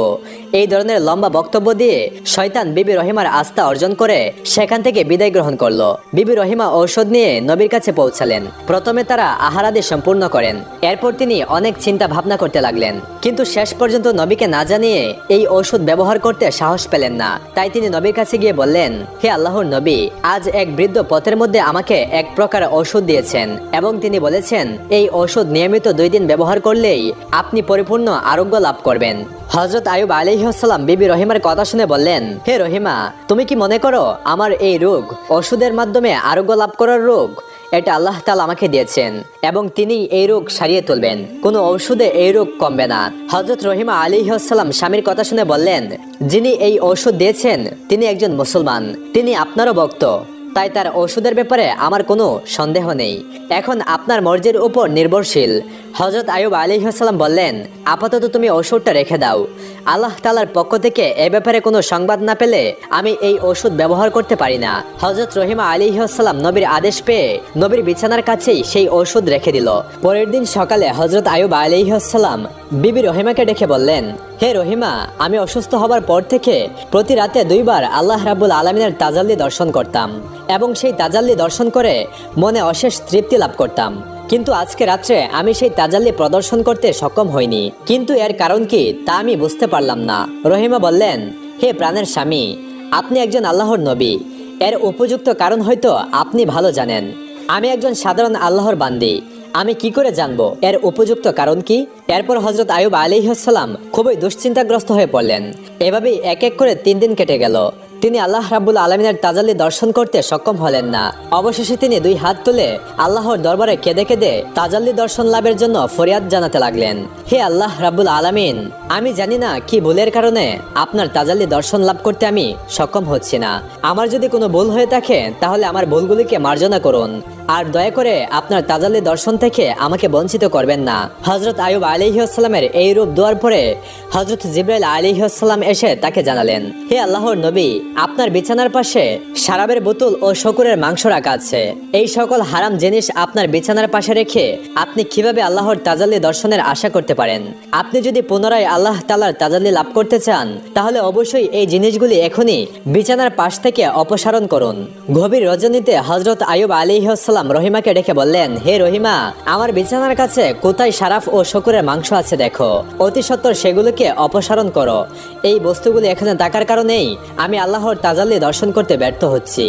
এই ধরনের লম্বা বক্তব্য দিয়ে শয়তান বিবি রহিমার আস্থা অর্জন করে সেখান থেকে বিদায় গ্রহণ করলো। বিবি রহিমা ঔষধ নিয়ে নবীর কাছে পৌঁছালেন। প্রথমে তারা আহারাদি সম্পূর্ণ করেন। এরপর তিনি অনেক চিন্তা ভাবনা করতে লাগলেন, কিন্তু শেষ পর্যন্ত নবীকে না জানিয়ে এই ঔষধ ব্যবহার করতে সাহস পেলেন না। তাই তিনি নবীর কাছে গিয়ে বললেন, হে আল্লাহর নবী, আজ এক বৃদ্ধ পথের মধ্যে আমাকে এক প্রকার ঔষধ দিয়েছেন এবং তিনি বলেছেন এই ঔষধ নিয়মিত 2 দিন ব্যবহার করলেই আপনি পরিপূর্ণ আরোগ্য লাভ করবেন। হযরত আইয়ুব আলাইহিস সালাম বিবি রহিমার কথা শুনে বললেন, হে রহিমা, তুমি কি মনে করো আমার এই রোগ ওষুধের মাধ্যমে আরোগ্য লাভ করার রোগ? এটা আল্লাহ তাআলা আমাকে দিয়েছেন এবং তিনি এই রোগ সারিয়ে তুলবেন। কোনো ঔষধে এই রোগ কমবে না। হযরত রহিমা আলাইহিস সালাম স্বামীর কথা শুনে বললেন, যিনি এই ঔষধ দিয়েছেন তিনি একজন মুসলমান, তিনি আপনারও ভক্ত, তাই তার ওষুধের ব্যাপারে আমার কোনো সন্দেহ নেই। এখন আপনার মর্জির উপর নির্ভরশীল। হযরত আইয়ুব আলাইহিস সালাম বললেন, আপাতত তুমি ওষুধটা রেখে দাও। আল্লাহ তাআলার পক্ষ থেকে এ ব্যাপারে কোনো সংবাদ না পেলে আমি এই ওষুধ ব্যবহার করতে পারি না। হযরত রহিমা আলাইহিস সালাম নবীর আদেশ পেয়ে নবীর বিছানার কাছেই সেই ওষুধ রেখে দিল। পরের দিন সকালে হযরত আইয়ুব আলাইহিস সালাম বিবি রহিমাকে ডেকে বললেন, হে রহিমা, আমি অসুস্থ হবার পর থেকে প্রতি রাতে 2 বার আল্লাহ রাব্বুল আলামিনের তাজাল্লি দর্শন করতাম এবং সেই তাজাল্লি দর্শন করে মনে অশেষ তৃপ্তি লাভ করতাম। কিন্তু আজকে রাত্রে আমি সেই তাজাল্লি প্রদর্শন করতে সক্ষম হইনি। কিন্তু এর কারণ কি তা আমি বুঝতে পারলাম না। রহিমা বললেন, হে প্রাণের স্বামী, আপনি একজন আল্লাহর নবী, এর উপযুক্ত কারণ হয়তো আপনি ভালো জানেন। আমি একজন সাধারণ আল্লাহর বান্দি, আমি কি করে জানবো এর উপযুক্ত কারণ কি? এরপর হযরত আইয়ুব আলাইহিস সালাম খুবই দুশ্চিন্তাগ্রস্ত হয়ে পড়লেন। এভাবেই এক এক করে 3 দিন কেটে গেল। তিনি আল্লাহ রাব্বুল আলামিনের তাজাল্লি দর্শন করতে সক্ষম হলেন না। অবশেষে তিনি 2 হাত তুলে আল্লাহর দরবারে কেঁদে কেঁদে তাজাল্লি দর্শন লাভের জন্য ফরিয়াদ জানাতে লাগলেন, হে আল্লাহ রাব্বুল আলামিন, আমি জানি না কি ভুলের কারণে আপনার তাজাল্লি দর্শন লাভ করতে আমি সক্ষম হচ্ছি না। আমার যদি কোনো ভুল হয়ে থাকে তাহলে আমার ভুলগুলিকে মার্জনা করুন, আর দয়া করে আপনার তাজাল্লি দর্শন থেকে আমাকে বঞ্চিত করবেন না। হযরত আইয়ুব আলাইহিস সালামের এই রূপ দোয়ার পরে হযরত জিবরাইল আলাইহিস সালাম এসে তাকে জানালেন, হে আল্লাহর নবী, আপনার বিছানার পাশে শরাবের বোতল ও শকুরের মাংস রাখা আছে। এই সকল হারাম জিনিস আপনার বিছানার পাশে রেখে আপনি কিভাবে আল্লাহর তাজাল্লি দর্শনের আশা করতে পারেন? আপনি যদি পুনরায় আল্লাহ তাআলার তাজাল্লি লাভ করতে চান তাহলে অবশ্যই এই জিনিসগুলি এখনই বিছানার পাশ থেকে অপসারণ করুন। গভীর রজনীতে হযরত আইয়ুব আলাইহিস সালাম রহিমাকে ডেকে বললেন, হে রহিমা, আমার বিছানার কাছে কোথায় শরাফ ও শকুরের মাংস আছে দেখো, অতি সত্বর সেগুলোকে অপসারণ করো। এই বস্তুগুলি এখানে থাকার কারণেই আমি আল্লাহর তাজাল্লি দর্শন করতে ব্যর্থ হচ্ছি।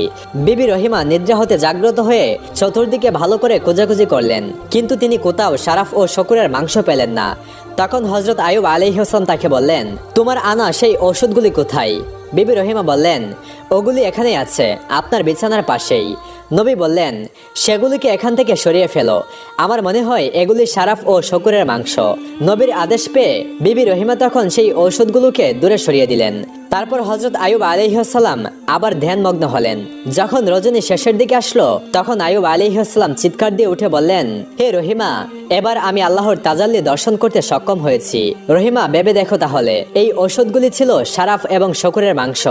বিবি রহিমা নিদ্রা হতে জাগ্রত হয়ে চতুর্দিকে ভালো করে খোঁজাখুঁজি করলেন, কিন্তু তিনি কোথাও শরাফ ও শকুরের মাংস পেলেন না। তখন হযরত আইয়ুব আলাইহিস সালাম তাকে বললেন, তোমার আনা সেই ওষুধগুলি কোথায়? বিবি রহিমা বললেন, ওগুলি এখানেই আছে, আপনার বিছানার পাশেই। নবী বললেন, সেগুলিকে এখান থেকে সরিয়ে ফেলো, আমার মনে হয় এগুলি শরাফ ও শকুরের মাংস। নবীর আদেশ পেয়ে বিবি রহিমা তখন সেই ঔষধগুলোকে দূরে সরিয়ে দিলেন। তারপর হযরত আইয়ুব আলাইহিস সালাম আবার ধ্যানমগ্ন হলেন। যখন রজনী শেষের দিকে আসলো তখন আইয়ুব আলাইহিস সালাম চিৎকার দিয়ে উঠে বললেন, হে রহিমা, এবার আমি আল্লাহর তাজাল্লি দর্শন করতে সক্ষম হয়েছি। রহিমা, ভেবে দেখো তাহলে এই ঔষধগুলি ছিল শরাফ এবং শকুরের মাংস।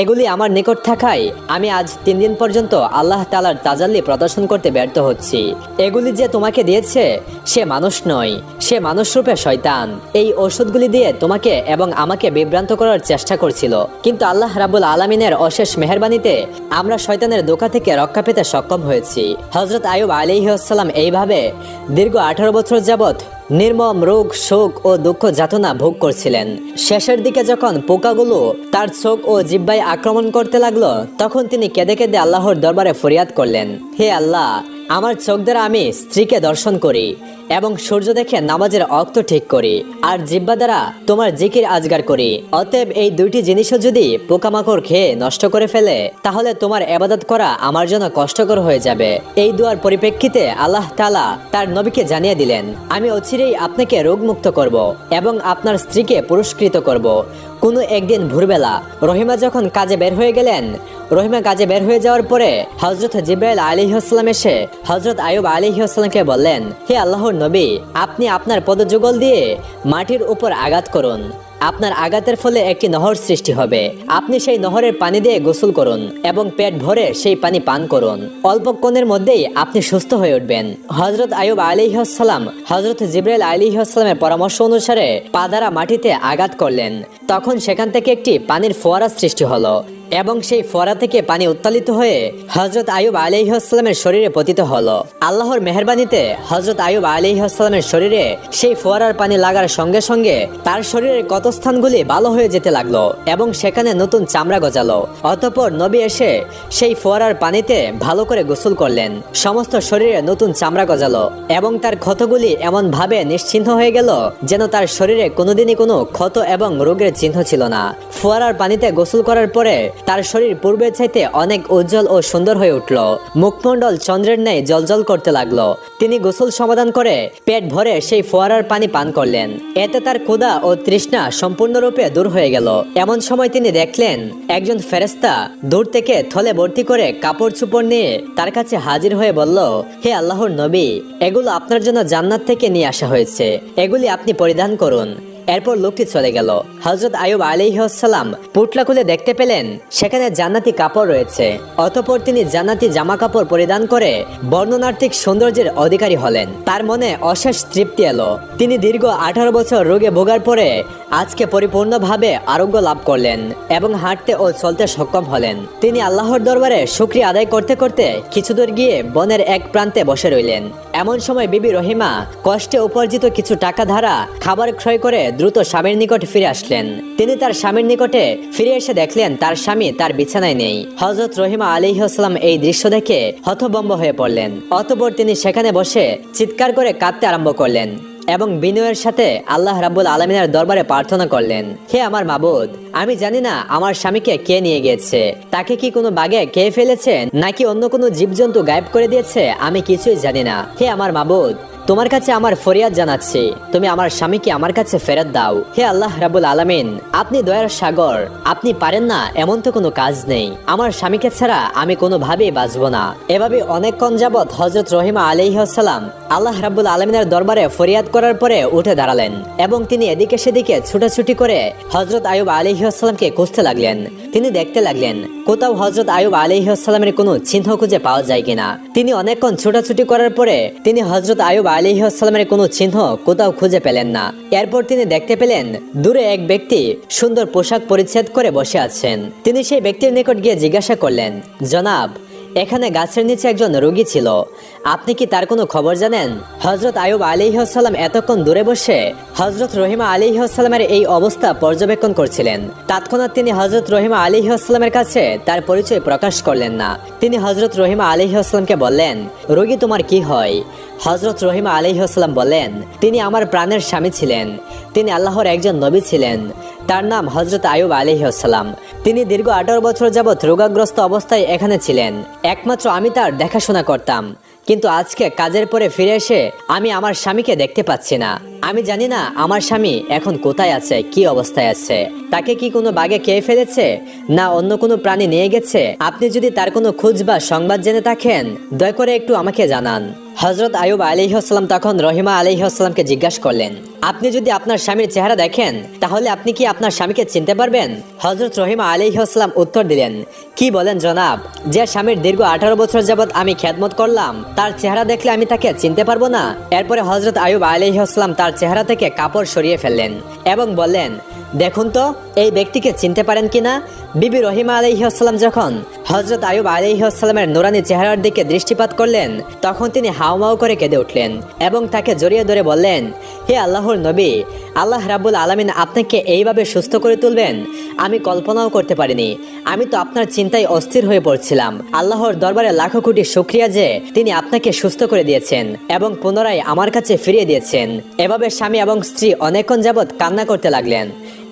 এগুলি আমার নিকট থাকায় আমি আজ 3 দিন পর্যন্ত আল্লাহ তাআলার তাজাল্লি প্রদর্শন করতে ব্যর্থ হচ্ছি। এগুলি যে তোমাকে দিয়েছে সে মানুষ নয়, সে মানুষরূপে শয়তান। এই ঔষধগুলি দিয়ে তোমাকে এবং আমাকে বিভ্রান্ত করার চেষ্টা করছিল, কিন্তু আল্লাহ রাব্বুল আলামিনের অশেষ মেহেরবানিতে আমরা শয়তানের ধোঁকা থেকে রক্ষা পেতে সক্ষম হয়েছি। হযরত আইয়ুব আলাইহিস সালাম এইভাবে দীর্ঘ 18 বছর যাবত নির্মম রোগ, শোক ও দুঃখ যাতনা ভোগ করছিলেন। শেষের দিকে যখন পোকাগুলো তার চোখ ও জিহ্বায় আক্রমণ করতে লাগলো তখন তিনি কেঁদে কেঁদে আল্লাহর দরবারে ফরিয়াদ করলেন, হে আল্লাহ, আমার চোখ দ্বারা আমি স্ত্রীকে দর্শন করি এবং সূর্য দেখে নামাজের ওয়াক্ত ঠিক করি, আর জিহ্বা দ্বারা তোমার জিকির আজগার করি। অতএব এই 2টি জিনিসও যদি পোকামাকড় খেয়ে নষ্ট করে ফেলে তাহলে তোমার ইবাদত করা আমার জন্য কষ্টকর হয়ে যাবে। এই দুয়ার পরিপ্রেক্ষিতে আল্লাহ তাআলা তার নবীকে জানিয়ে দিলেন, আমি অচিরেই আপনাকে রোগমুক্ত করব এবং আপনার স্ত্রীকে পুরস্কৃত করব। কোনো একদিন ভোরবেলা রহিমা যখন কাজে বের হয়ে গেলেন, রহিমা কাজে বের হয়ে যাওয়ার পরে হযরত জিবরাইল আলাইহিস সালাম এসে হযরত আইয়ুব আলাইহিস সালামকে বললেন, হে আল্লাহর নবী, আপনি আপনার পদযুগল দিয়ে মাটির উপর আঘাত করুন। আপনার আঘাতের ফলে একটি নহর সৃষ্টি হবে। আপনি সেই নহরের পানি দিয়ে গোসল করুন এবং পেট ভরে সেই পানি পান করুন। অল্পক্ষণের মধ্যেই আপনি সুস্থ হয়ে উঠবেন। হযরত আইয়ুব আলাইহিস সালাম হযরত জিবরাইল আলাইহিস সালামের পরামর্শ অনুসারে পা দ্বারা মাটিতে আঘাত করলেন। তখন সেখান থেকে একটি পানির ফোয়ারা সৃষ্টি হলো এবং সেই ফোয়ারা থেকে পানি উত্তালিত হয়ে হযরত আইয়ুব আলাইহিস সালামের শরীরে পতিত হলো। আল্লাহর মেহেরবানিতে হযরত আইয়ুব আলাইহিস সালামের শরীরে সেই ফোয়ারার পানি লাগার সঙ্গে সঙ্গে তার শরীরের কত স্থানগুলি ভালো হয়ে যেতে লাগলো এবং সেখানে নতুন চামড়া গজালো। অতঃপর নবী এসে সেই ফোয়ারার পানিতে ভালো করে গোসল করলেন। সমস্ত শরীরে নতুন চামড়া গজালো এবং তার ক্ষতগুলি এমন ভাবে নিশ্চিহ্ন হয়ে গেল যেন তার শরীরে কোনোদিনই কোনো ক্ষত এবং রোগের চিহ্ন ছিল না। ফোয়ারার পানিতে গোসল করার পরে তার শরীর পূর্বের চাইতে অনেক উজ্জ্বল ও সুন্দর হয়ে উঠল। মুখমণ্ডল চন্দ্রের ন্যায় জ্বলজ্বল করতে লাগলো। তিনি গোসল সমাধান করে পেট ভরে সেই ফোয়ারার পানি পান করলেন। এতে তার ক্ষুধা ও তৃষ্ণা সম্পূর্ণরূপে দূর হয়ে গেল। এমন সময় তিনি দেখলেন একজন ফেরেশতা দূর থেকে থলে ভর্তি করে কাপড় চোপড় নিয়ে তার কাছে হাজির হয়ে বলল, হে আল্লাহর নবী, এগুলো আপনার জন্য জান্নাত থেকে নিয়ে আসা হয়েছে, এগুলি আপনি পরিধান করুন। এরপর লোকটি চলে গেল। হযরত আইয়ুব আলাইহিস সালাম পুটলা খুলে দেখতে পেলেন সেখানে জান্নাতি কাপড় রয়েছে। অতঃপর তিনি জান্নাতি জামা কাপড় পরিধান করে বর্ণনার্থিক সৌন্দর্যের অধিকারী হলেন। তার মনে অশেষ তৃপ্তি এলো। তিনি দীর্ঘ 18 বছর রোগে ভোগার পরে আজকে পরিপূর্ণভাবে আরোগ্য লাভ করলেন এবং হাঁটতে ও চলতে সক্ষম হলেন। তিনি আল্লাহর দরবারে শুকরিয়া আদায় করতে করতে কিছু দূর গিয়ে বনের এক প্রান্তে বসে রইলেন। এমন সময় বিবি রহিমা কষ্টে উপার্জিত কিছু টাকা ধারা খাবার ক্রয় করে দ্রুত স্বামীর নিকট ফিরে আসলেন। তিনি তার স্বামীর নিকটে ফিরে এসে দেখলেন তার স্বামী তার বিছানায় নেই। হযরত রহিমা আলাইহিস সালাম এই দৃশ্য দেখে হতভম্ব হয়ে পড়লেন। অতঃপর তিনি সেখানে বসে চিৎকার করে কাঁদতে আরম্ভ করলেন এবং বিনয়ের সাথে আল্লাহ রাব্বুল আলামিনের দরবারে প্রার্থনা করলেন, হে আমার মাবুদ, আমি জানি না আমার স্বামীকে কে নিয়ে গিয়েছে। তাকে কি কোনো বাঘে খেয়ে ফেলেছে নাকি অন্য কোনো জীবজন্তু গায়েব করে দিয়েছে, আমি কিছুই জানি না। হে আমার মাবুদ, তোমার কাছে আমার ফরিয়াদ জানাচ্ছি, তুমি আমার স্বামীকে আমার কাছে ফেরত দাও। হে আল্লাহ রাব্বুল আলামিন, আপনি দয়ার সাগর, আপনি পারেন না এমন তো কোনো কাজ নেই। আমার স্বামীকে ছাড়া আমি কোনোভাবেই বাঁচব না। এভাবে অনেকক্ষণ যাবৎ হযরত রহিমা আলাইহিস সালাম আল্লাহ রাব্বুল আলামিনের দরবারে ফরিয়াদ করার পরে উঠে দাঁড়ালেন এবং তিনি এদিকে সেদিকে ছুটাছুটি করে হযরত আইয়ুব আলাইহিস সালামকে খুঁজতে লাগলেন। তিনি দেখতে লাগলেন কোথাও হযরত আইয়ুব আলাইহিস সালামের কোনো চিহ্ন খুঁজে পাওয়া যায় কিনা। তিনি অনেকক্ষণ ছুটাছুটি করার পরে তিনি হযরত আইয়ুব আলাইহিস সালামের কোনো চিহ্ন কোথাও খুঁজে পেলেন না। এরপর তিনি দেখতে পেলেন দূরে এক ব্যক্তি সুন্দর পোশাক পরিচ্ছদ করে বসে আছেন। তিনি সেই ব্যক্তির নিকট গিয়ে জিজ্ঞাসা করলেন, জনাব, এখানে গাছের নিচে একজন রোগী ছিল, আপনি কি তার কোনো খবর জানেন? হযরত আইয়ুব আলাইহিস সালাম এতক্ষণ দূরে বসে হযরত রহিমা আলাইহিস সালামের এই অবস্থা পর্যবেক্ষণ করছিলেন। তৎক্ষণাৎ তিনি হযরত রহিমা আলাইহিস সালামের কাছে তার পরিচয় প্রকাশ করলেন না। তিনি হযরত রহিমা আলাইহিস সালামকে বললেন, রোগী তোমার কি হয়? হযরত রহিমা আলাইহিস সালাম বললেন, তিনি আমার প্রাণের স্বামী ছিলেন, তিনি আল্লাহর একজন নবী ছিলেন, তার নাম হযরত আইয়ুব আলাইহিস সালাম। তিনি দীর্ঘ 18 বছর যাবৎ রোগাগ্রস্ত অবস্থায় এখানে ছিলেন। একমাত্র আমি তার দেখাশোনা করতাম, কিন্তু আজকে কাজের পরে ফিরে এসে আমি আমার স্বামীকে দেখতে পাচ্ছি না। আমি জানি না আমার স্বামী এখন কোথায় আছে, কি অবস্থায় আছে। তাকে কি কোনো বাঘে খেয়ে ফেলেছে না অন্য কোনো প্রাণী নিয়ে গেছে? আপনি যদি তার কোনো খোঁজ বা সংবাদ জেনে থাকেন দয়া করে একটু আমাকে জানান। হযরত আইয়ুব আলাইহিস সালাম তখন রহিমা আলাইহিস সালামকে জিজ্ঞাসা করলেন, আপনি যদি আপনার স্বামীর চেহারা দেখেন তাহলে আপনি কি আপনার স্বামীকে চিনতে পারবেন? হযরত রহিমা আলাইহিস সালাম উত্তর দিলেন, কি বলেন জনাব, যে স্বামীর দীর্ঘ 18 বছর যাবৎ আমি খেদমত করলাম তার চেহারা দেখলে আমি তাকে চিনতে পারবো না? এরপরে হযরত আইয়ুব আলাইহিস সালাম তার চেহারা থেকে কাপড় সরিয়ে ফেললেন এবং বললেন, দেখুন তো এই ব্যক্তিকে চিনতে পারেন কিনা। বিবি রহিমা আলাইহিস সালাম যখন হযরত আইয়ুব আলাইহিস সালামের নুরানি চেহারার দিকে দৃষ্টিপাত করলেন তখন তিনি হাউমাউ করে কেঁদে উঠলেন এবং তাকে জড়িয়ে ধরে বললেন, হে আল্লাহর নবী, আল্লাহ রাব্বুল আলামিন আপনাকে এইভাবে সুস্থ করে তুলবেন আমি কল্পনাও করতে পারিনি। আমি তো আপনার চিন্তায় অস্থির হয়ে পড়ছিলাম। আল্লাহর দরবারে লাখো কোটি শুকরিয়া যে তিনি আপনাকে সুস্থ করে দিয়েছেন এবং পুনরায় আমার কাছে ফিরিয়ে দিয়েছেন। এভাবে স্বামী এবং স্ত্রী অনেকক্ষণ যাবৎ কান্না করতে লাগলেন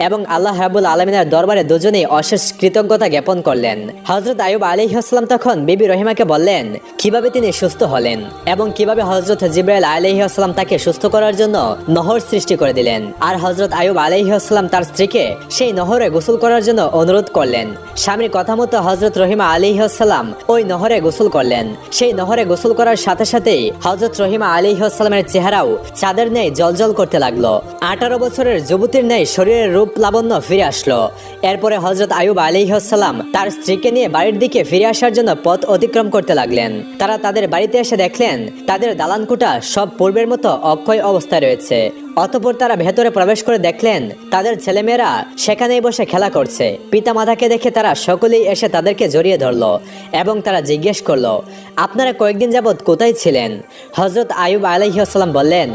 এবং আল্লাহ রাব্বুল আলামিনের দরবারে দুজনেই অশেষ কৃতজ্ঞতা জ্ঞাপন করলেন। হযরত আইয়ুব আলাইহিস সালাম তখন বিবি রহিমাকে বললেন কিভাবে তিনি সুস্থ হলেন এবং কিভাবে হযরত জিবরাইল আলাইহিস সালাম তাকে সুস্থ করার জন্য নহর সৃষ্টি করে দিলেন। আর হযরত আইয়ুব আলাইহিস সালাম তার স্ত্রীকে সেই নহরে গোসল করার জন্য অনুরোধ করলেন। স্বামীর কথা মতো হযরত রহিমা আলাইহিস সালাম ওই নহরে গোসল করলেন। সেই নহরে গোসল করার সাথে সাথেই হযরত রহিমা আলাইহিস সালামের চেহারাও চাঁদের ন্যায় জ্বলজ্বল করতে লাগলো। 18 বছরের যুবতীর ন্যায় শরীরের রূপ লাবণ্য ফিরে আসলো। এরপরে হযরত আইয়ুব আলাইহিস সালাম তার স্ত্রীকে নিয়ে বাড়ির দিকে ফিরে আসার জন্য পথ অতিক্রম করতে লাগলেন। তারা তাদের বাড়িতে এসে দেখলেন তাদের দালানকোঠা সব পূর্বের মতো অক্ষয় অবস্থায় রয়েছে। অতঃপর তারা ভেতরে প্রবেশ করে দেখলেন তাদের ছেলেমেয়েরা সেখানেই বসে খেলা করছে। পিতামাতাকে দেখে তারা সকলেই এসে তাদেরকে জড়িয়ে ধরলো এবং তারা জিজ্ঞেস করলো, আপনারা কয়েকদিন যাবৎ কোথায় ছিলেন? হযরত আইয়ুব আলাইহিস সালাম বললেন,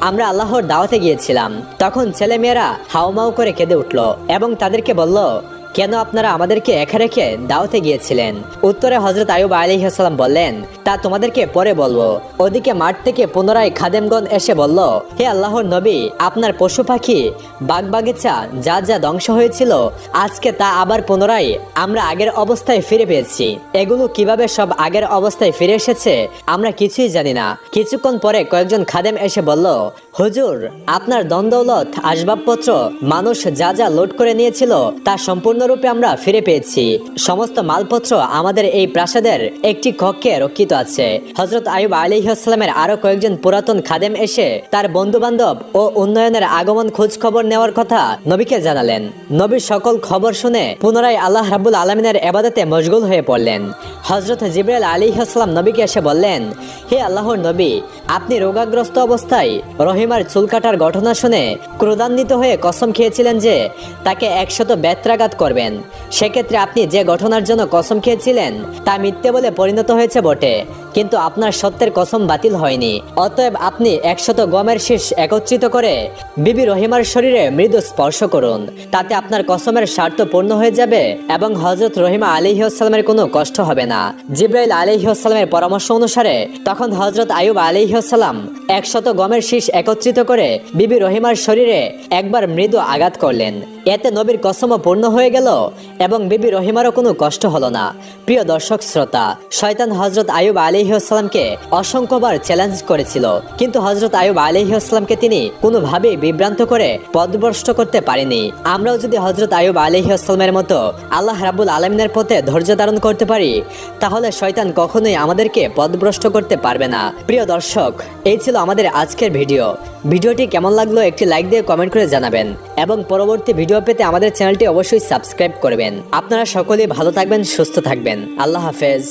আমরা আল্লাহর দাওয়াতে গিয়েছিলাম। তখন ছেলেমেয়েরা হাউমাউ করে কেঁদে উঠল এবং তাদেরকে বলল, কেন আপনারা আমাদেরকে একা রেখে দাওয়াতে গিয়েছিলেন? উত্তরে হযরত আইয়ুব আলাইহিস সালাম বললেন, তা তোমাদেরকে পরে বলবো। ওদিকে মাঠ থেকে পুনরায় খাদেমগণ এসে বলল, হে আল্লাহর নবী, আপনার পশু পাখি বাগবাগিচা যা যা ধ্বংস হয়েছিল আজকে তা আবার পুনরায় আমরা আগের অবস্থায় ফিরে পেয়েছি। এগুলো কিভাবে সব আগের অবস্থায় ফিরে এসেছে আমরা কিছুই জানি না। কিছুক্ষণ পরে কয়েকজন খাদেম এসে বলল, হুজুর, আপনার দন্দৌলত আসবাবপত্র মানুষ যা যা লোড করে নিয়েছিল তা সম্পূর্ণরূপে আমরা ফিরে পেয়েছি। সমস্ত মালপত্র আমাদের এই প্রাসাদের একটি কক্ষে রক্ষিত আছে। হযরত আইয়ুব আলাইহিস সালামের আরো কয়েকজন পুরাতন খাদেম এসে তার বন্ধু বান্ধব ও উন্নয়নের আগমন খোঁজ খবর নেওয়ার কথা নবীকে জানালেন। নবীর সকল খবর শুনে পুনরায় আল্লাহ রাব্বুল আলামিনের ইবাদতে মশগুল হয়ে পড়লেন। হযরত জিবরাইল আলাইহিস সালাম নবীকে এসে বললেন, হে আল্লাহর নবী, আপনি রোগাগ্রস্ত অবস্থায় রহিমার চুল কাটার ঘটনা শুনে ক্রোধান্বিত হয়ে কসম খেয়েছিলেন যে তাকে 100 বেত্রাঘাত করবেন। সেক্ষেত্রে আপনি যে ঘটনার জন্য কসম খেয়েছিলেন তা মিথ্যে বলে পরিণত হয়েছে বটে, কিন্তু আপনার সত্যের কসম বাতিল হয়নি। অতএব আপনি 100 গমের শীষ একত্রিত করে বিবি রহিমার শরীরে মৃদু স্পর্শ করুন, তাতে আপনার কসমের স্বার্থ পূর্ণ হয়ে যাবে এবং হযরত রহিমা আলাইহিস সালামের কোনো কষ্ট হবে না। জিবরাইল আলাইহিস সালামের পরামর্শ অনুসারে তখন হযরত আইয়ুব আলাইহিস সালাম 100 গমের শীষ একত্রিত করে বিবি রহিমার শরীরে একবার মৃদু আঘাত করলেন। এতে নবীর কসমও পূর্ণ হয়ে গেল এবং বিবি রহিমারও কোনো কষ্ট হলো না। প্রিয় দর্শক শ্রোতা, শয়তান হযরত আইয়ুব আলাইহিস সালামকে অসংখ্যবার চ্যালেঞ্জ করেছিল, কিন্তু হযরত আইয়ুব আলাইহিস সালামকে তিনি কোনোভাবেই বিভ্রান্ত করে পথভ্রষ্ট করতে পারেনি। আমরাও যদি হযরত আইয়ুব আলাইহিস সালামের মতো আল্লাহ রাব্বুল আলামিনের পথে ধৈর্য ধারণ করতে পারি, তাহলে শয়তান কখনোই আমাদেরকে পথভ্রষ্ট করতে পারবে না। প্রিয় দর্শক, এই ছিল আমাদের আজকের ভিডিওটি কেমন লাগলো একটি লাইক দিয়ে কমেন্ট করে জানাবেন এবং পরবর্তী ভিডিও পেতে আমাদের চ্যানেলটি অবশ্যই সাবস্ক্রাইব করবেন। আপনারা সকলেই ভালো থাকবেন, সুস্থ থাকবেন। আল্লাহ হাফেজ।